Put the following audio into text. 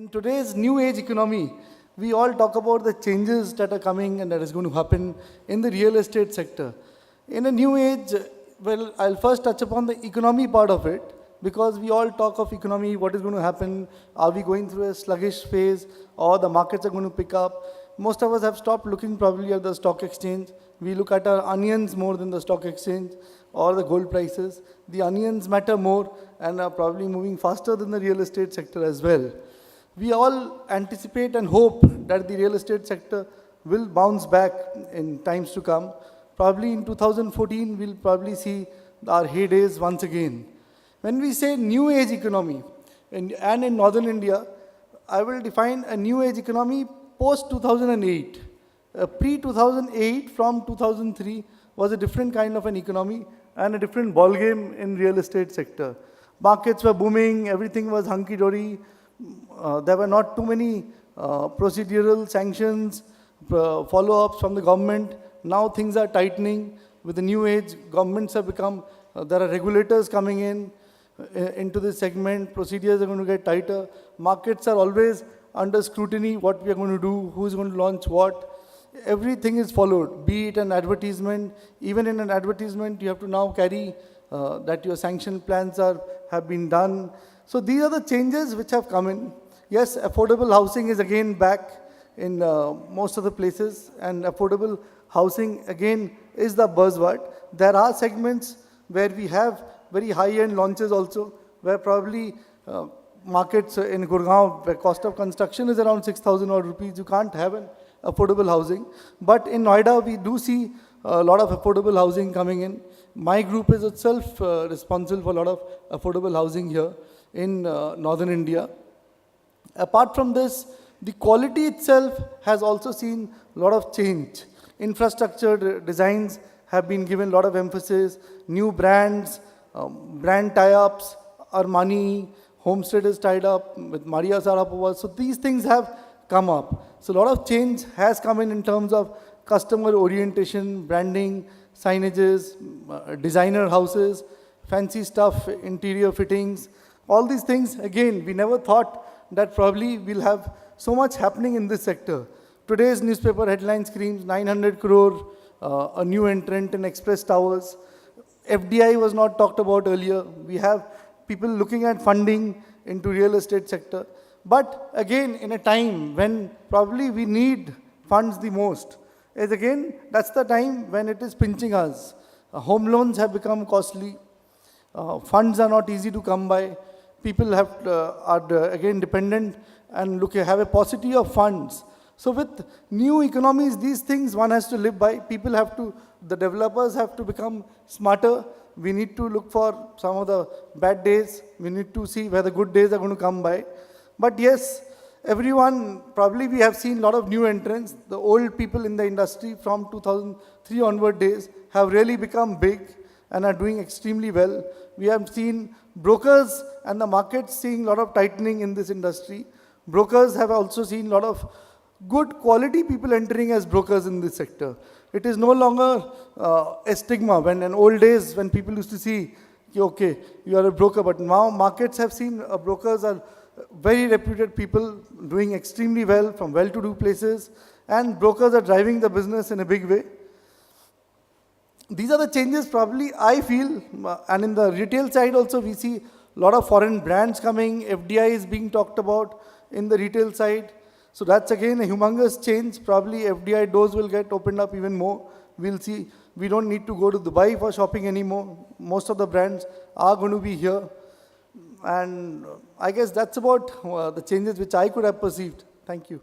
In today's new age economy, we all talk about the changes that are coming and that is going to happen in the real estate sector. In a new age, well, I'll first touch upon the economy part of it because we all talk of economy, what is going to happen, are we going through a sluggish phase or the markets are going to pick up. Most of us have stopped looking probably at the stock exchange. We look at our onions more than the stock exchange or the gold prices. The onions matter more and are probably moving faster than the real estate sector as well. We all anticipate and hope that the real estate sector will bounce back in times to come. Probably in 2014, we'll probably see our heydays once again. When we say new age economy, and in Northern India, I will define a new age economy post 2008. Pre-2008 from 2003 was a different kind of an economy and a different ballgame in real estate sector. Markets were booming, everything was hunky-dory. There were not too many procedural sanctions, follow-ups from the government. Now things are tightening. With the new age, governments have become, there are regulators coming into this segment. Procedures are going to get tighter. Markets are always under scrutiny, what we are going to do, who is going to launch what. Everything is followed, be it an advertisement. Even in an advertisement, you have to now carry that your sanction plans have been done. So these are the changes which have come in. Yes, affordable housing is again back in most of the places, and affordable housing again is the buzzword. There are segments where we have very high-end launches also, where probably markets in Gurgaon, where cost of construction is around 6,000 odd rupees, you can't have an affordable housing. But in Noida, we do see a lot of affordable housing coming in. My group is itself responsible for a lot of affordable housing here in Northern India. Apart from this, the quality itself has also seen a lot of change. Infrastructure designs have been given a lot of emphasis. New brands, brand tie-ups, Armani, Homestead is tied up with Maria Sharapova. So these things have come up. So a lot of change has come in terms of customer orientation, branding, signages, designer houses, fancy stuff, interior fittings. All these things, again, we never thought that probably we'll have so much happening in this sector. Today's newspaper headline screams 900 crore, a new entrant in Express Towers. FDI was not talked about earlier. We have people looking at funding into real estate sector. But again, in a time when probably we need funds the most, is again, that's the time when it is pinching us. Home loans have become costly. Funds are not easy to come by. People are again dependent and have a paucity of funds. So with new economies, these things one has to live by. People have to, the developers have to become smarter. We need to look for some of the bad days. We need to see where the good days are going to come by. But yes, everyone, probably we have seen a lot of new entrants. The old people in the industry from 2003 onward days have really become big and are doing extremely well. We have seen brokers and the markets seeing a lot of tightening in this industry. Brokers have also seen a lot of good quality people entering as brokers in this sector. It is no longer a stigma. When in old days, when people used to see, okay, you are a broker, but now markets have seen brokers are very reputed people doing extremely well from well-to-do places, and brokers are driving the business in a big way. These are the changes probably I feel, and in the retail side also we see a lot of foreign brands coming, FDI is being talked about in the retail side. So that's again a humongous change. Probably FDI doors will get opened up even more. We'll see. We don't need to go to Dubai for shopping anymore. Most of the brands are going to be here. And I guess that's about the changes which I could have perceived. Thank you.